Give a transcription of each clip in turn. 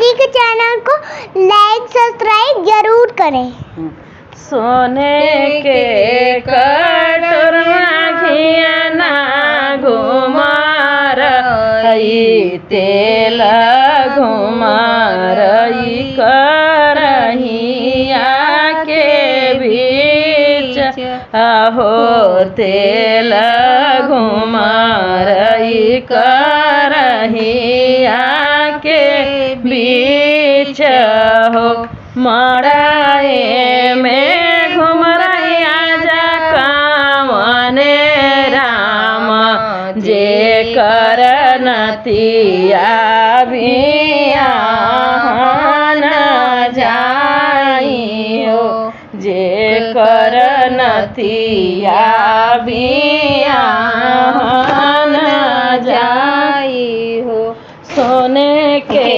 जी के चैनल को लाइक सब्सक्राइब जरूर करें। सोने के कटोरा घियाना घुमारई तेल घुमारई करहिया के बीच हो तेल घुमारई करहिया के बीच हो मड़ाए में घुमरैया जा कामने राम जे कर नतिया बियाहन जाई हो जे कर नतिया बियाहन जाई हो। सोने के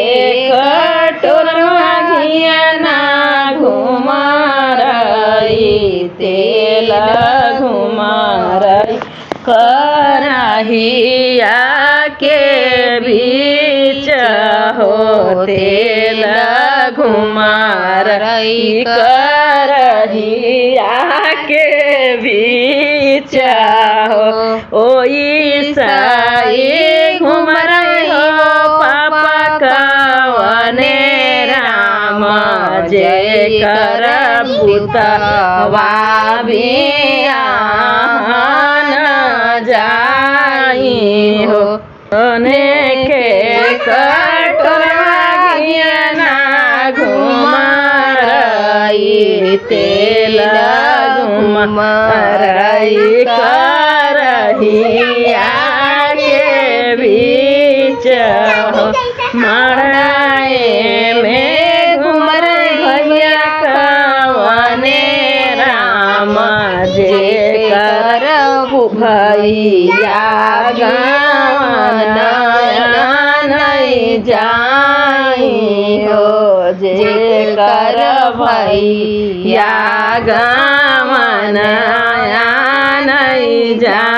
कटोरा घियाना घुमारई तेल घुमारई करहिया के बीच हो तेल घुमारई करहिया के बीच हो ओई साई घुमरई हो पापा कवने राम जे कर पुतवा बियाहन जाई हो। सोने के कटोरा घियाना घुमारई तेल घुमारई करहिया के बीच हो मड़ाए में घुमरई भैया कवने राम जे कर भैया गावन नहीं जाई हो जे कर भैया गावन नहीं जाई।